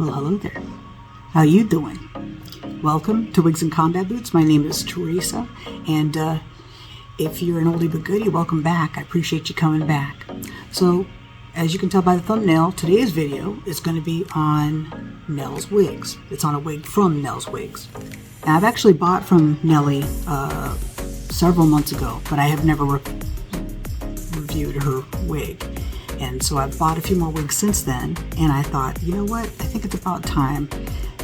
Well, hello there. How you doing? Welcome to Wigs and Combat Boots. My name is Teresa, and if you're an oldie but goodie, welcome back. I appreciate you coming back. So, as you can tell by the thumbnail, today's video is going to be on Nell's Wigs. It's on a wig from Nell's Wigs. Now, I've actually bought from Nellie several months ago, but I have never reviewed her wig. And so I've bought a few more wigs since then, and I thought, you know what, I think it's about time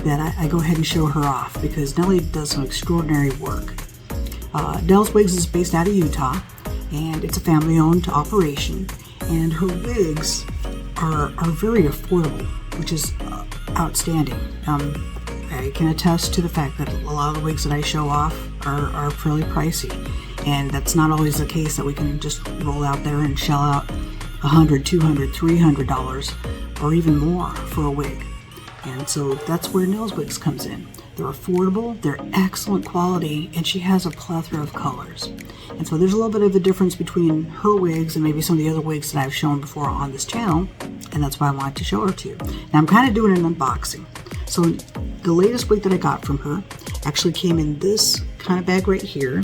that I go ahead and show her off, because Nellie does some extraordinary work. Nell's Wigs is based out of Utah, and it's a family-owned operation, and her wigs are very affordable, which is outstanding. I can attest to the fact that a lot of the wigs that I show off are fairly pricey, and that's not always the case that we can just roll out there and shell out $100, $200, $300 or even more for a wig. And so that's where Nell's Wigs comes in. They're affordable, they're excellent quality, and she has a plethora of colors. And so there's a little bit of a difference between her wigs and maybe some of the other wigs that I've shown before on this channel, and that's why I wanted to show her to you. Now I'm kind of doing an unboxing. So the latest wig that I got from her actually came in this kind of bag right here.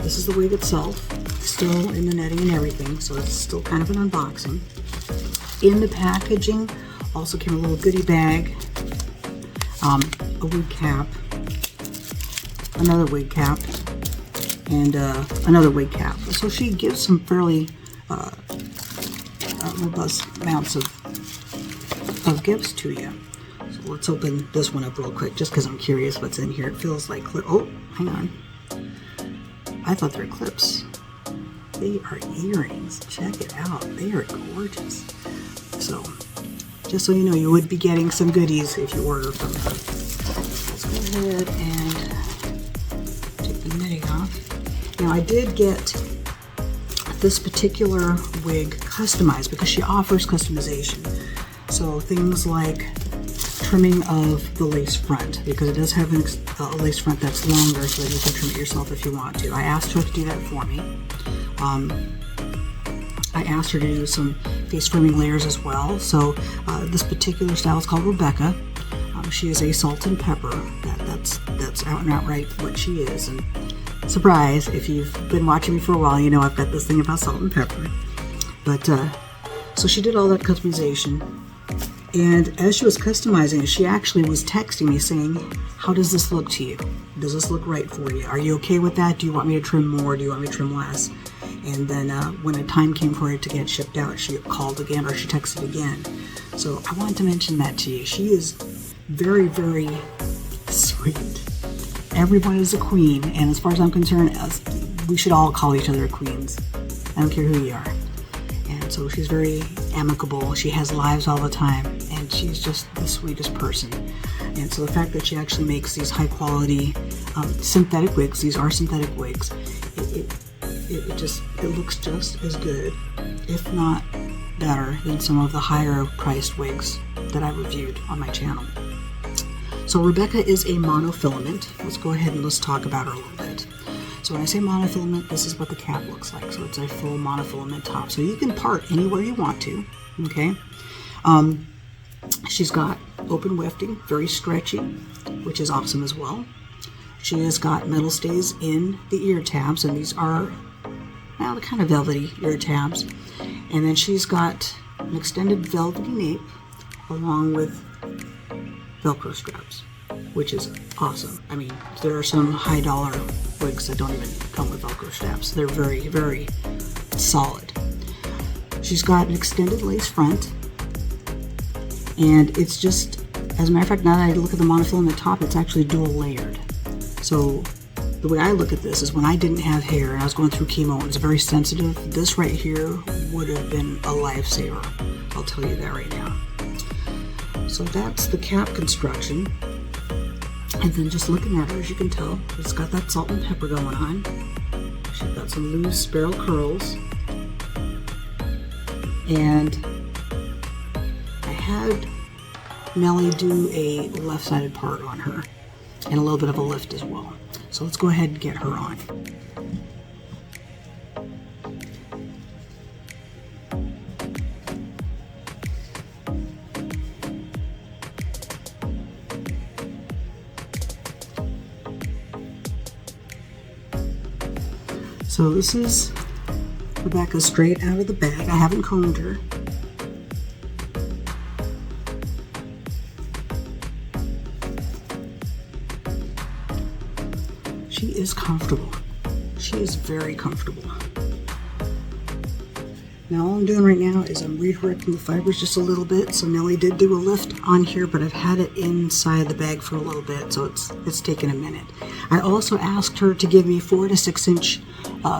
This is the wig itself, still in the netting and everything, so it's still kind of an unboxing. In the packaging also came a little goodie bag, a wig cap, another wig cap, and another wig cap. So she gives some fairly robust amounts of gifts to you. So let's open this one up real quick, just because I'm curious what's in here. It feels like, oh, hang on. I thought they were clips. They are earrings. Check it out. They are gorgeous. So, just so you know, you would be getting some goodies if you order from her. Let's go ahead and take the netting off. Now, I did get this particular wig customized because she offers customization. So, things like trimming of the lace front, because it does have a lace front that's longer so that you can trim it yourself if you want to. I asked her to do that for me. I asked her to do some face framing layers as well. So this particular style is called Rebecca. She is a salt and pepper. That's out and outright what she is. And surprise, if you've been watching me for a while, you know I've got this thing about salt and pepper. But so she did all that customization. And as she was customizing it, she actually was texting me saying, how does this look to you? Does this look right for you? Are you okay with that? Do you want me to trim more? Do you want me to trim less? And then when the time came for it to get shipped out, she called again, or she texted again. So I wanted to mention that to you. She is very, very sweet. Everyone is a queen, and as far as I'm concerned, we should all call each other queens. I don't care who you are. And so she's very amicable. She has lives all the time, and she's just the sweetest person. And so the fact that she actually makes these high quality synthetic wigs, these are synthetic wigs, it looks just as good, if not better, than some of the higher priced wigs that I reviewed on my channel. So Rebecca is a monofilament. Let's go ahead and let's talk about her a little bit. So when I say monofilament, this is what the cap looks like. So it's a full monofilament top. So you can part anywhere you want to, okay? She's got open wefting, very stretchy, which is awesome as well. She has got metal stays in the ear tabs, and these are, well, the kind of velvety ear tabs. And then she's got an extended velvety nape along with Velcro straps, which is awesome. I mean, there are some high dollar wigs that don't even come with Velcro straps. They're very, very solid. She's got an extended lace front, and it's just, as a matter of fact, now that I look at the monofilament top, it's actually dual layered. So the way I look at this is when I didn't have hair and I was going through chemo and it's very sensitive, this right here would have been a lifesaver. I'll tell you that right now. So that's the cap construction. And then just looking at her, as you can tell, it's got that salt and pepper going on. She's got some loose barrel curls. And I had Nellie do a left-sided part on her and a little bit of a lift as well. So let's go ahead and get her on. So this is Rebecca straight out of the bag. I haven't combed her. She is comfortable. She is very comfortable. Now all I'm doing right now is I'm redirecting the fibers just a little bit. So Nellie did do a lift on here, but I've had it inside the bag for a little bit, so it's taken a minute. I also asked her to give me 4 to 6 inch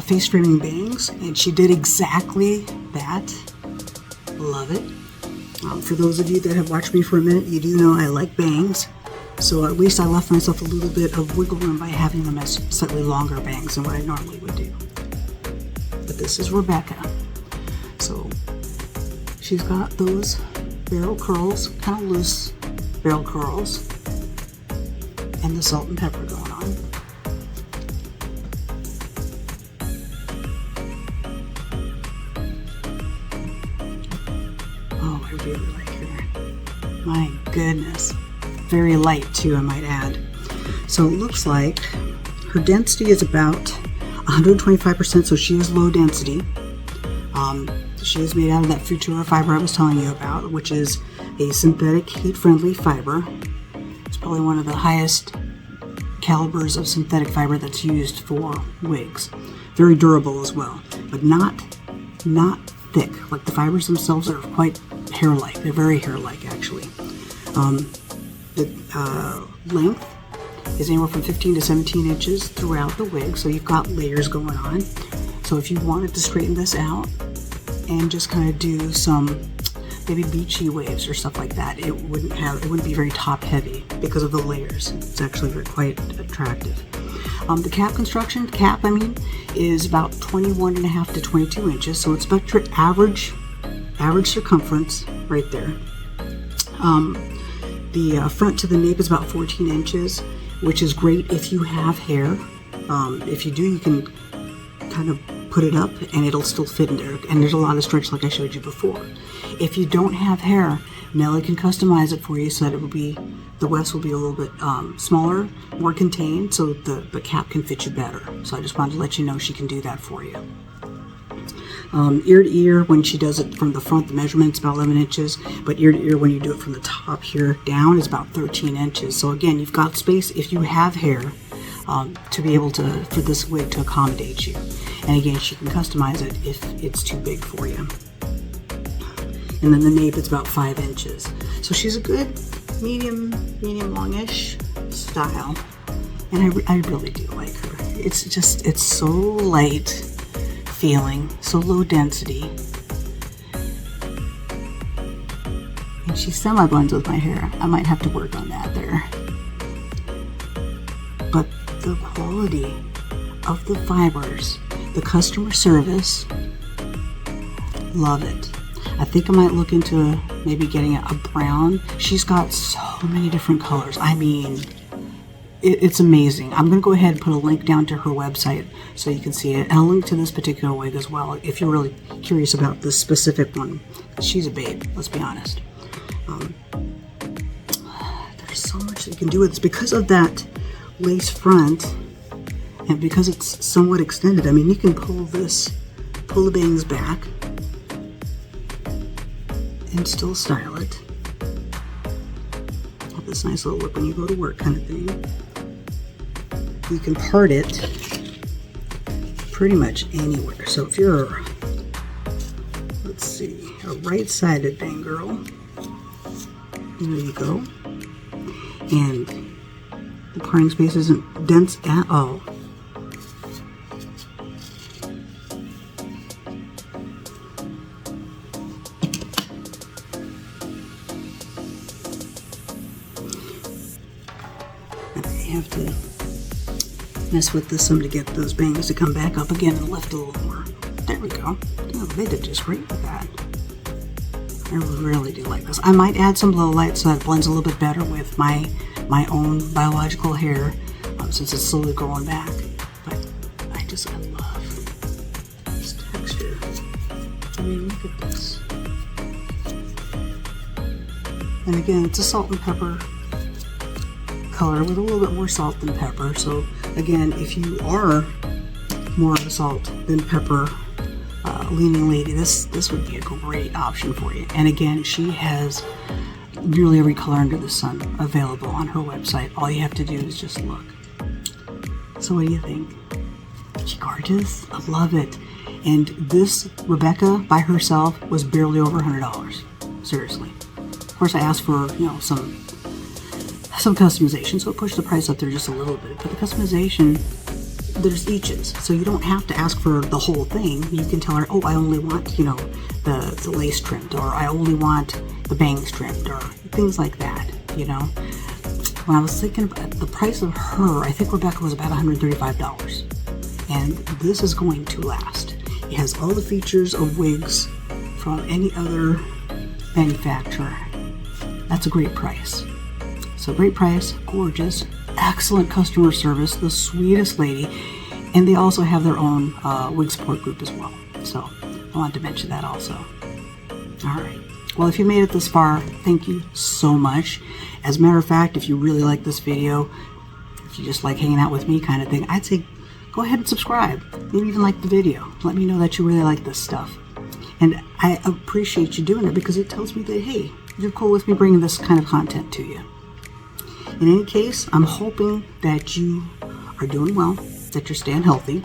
face framing bangs, and she did exactly that. Love it. For those of you that have watched me for a minute, you do know I like bangs. So at least I left myself a little bit of wiggle room by having them as slightly longer bangs than what I normally would do. But this is Rebecca. So she's got those barrel curls, kind of loose barrel curls, and the salt and pepper going on. Oh, I really like her. My goodness. Very light too, I might add. So it looks like her density is about 125%, so she is low density. She is made out of that futura fiber I was telling you about, which is a synthetic heat-friendly fiber. It's probably one of the highest calibers of synthetic fiber that's used for wigs. Very durable as well, but not thick. Like the fibers themselves are quite hair-like. They're very hair-like actually. The length is anywhere from 15 to 17 inches throughout the wig, so you've got layers going on. So if you wanted to straighten this out and just kind of do some maybe beachy waves or stuff like that, it wouldn't be very top heavy because of the layers. It's actually quite attractive. The cap construction, is about 21.5 to 22 inches, so it's about your average circumference right there. The front to the nape is about 14 inches, which is great if you have hair. If you do, you can kind of put it up and it'll still fit in there. And there's a lot of stretch like I showed you before. If you don't have hair, Nellie can customize it for you so that the wefts will be a little bit smaller, more contained, so the cap can fit you better. So I just wanted to let you know she can do that for you. Ear to ear, when she does it from the front, the measurement's about 11 inches, but ear to ear, when you do it from the top here down, is about 13 inches. So again, you've got space if you have hair to be able for this wig to accommodate you. And again, she can customize it if it's too big for you. And then the nape is about 5 inches. So she's a good medium longish style. And I really do like her. It's so light feeling, so low density. And she semi-blends with my hair. I might have to work on that there. But the quality of the fibers, the customer service, love it. I think I might look into maybe getting a brown. She's got so many different colors. I mean, it's amazing. I'm going to go ahead and put a link down to her website so you can see it. And I'll link to this particular wig as well if you're really curious about this specific one. She's a babe, let's be honest. There's so much that you can do with this. Because of that lace front and because it's somewhat extended, I mean, you can pull the bangs back and still style it. Have this nice little look when you go to work kind of thing. You can part it pretty much anywhere. So if you're, let's see, a right-sided bang girl, there you go. And the parting space isn't dense at all. I have to mess with this some to get those bangs to come back up again and lift a little more. There we go. Oh, they did just great with that. I really do like this. I might add some low light so that it blends a little bit better with my own biological hair since it's slowly growing back. But I love this texture. I mean, look at this. And again, it's a salt and pepper color with a little bit more salt than pepper. So again, if you are more of a salt than pepper leaning lady, this would be a great option for you. And again, she has nearly every color under the sun available on her website. All you have to do is just look. So what do you think? Is she gorgeous? I love it. And this Rebecca by herself was barely over $100. Seriously. Of course, I asked for, some customization, so it pushed the price up there just a little bit. But the customization, there's eaches, so you don't have to ask for the whole thing. You can tell her, oh, I only want, the lace trimmed, or I only want the bangs trimmed, or things like that, When I was thinking about the price of her, I think Rebecca was about $135. And this is going to last. It has all the features of wigs from any other manufacturer. That's a great price. So great price, gorgeous, excellent customer service, the sweetest lady, and they also have their own wig support group as well. So I wanted to mention that also. All right. Well, if you made it this far, thank you so much. As a matter of fact, if you really like this video, if you just like hanging out with me kind of thing, I'd say go ahead and subscribe. Maybe even like the video. Let me know that you really like this stuff. And I appreciate you doing it because it tells me that, hey, you're cool with me bringing this kind of content to you. In any case, I'm hoping that you are doing well, that you're staying healthy.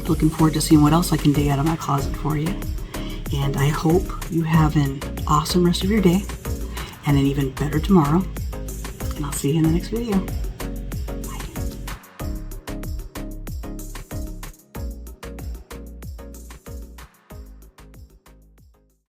Looking forward to seeing what else I can dig out of my closet for you. And I hope you have an awesome rest of your day and an even better tomorrow. And I'll see you in the next video.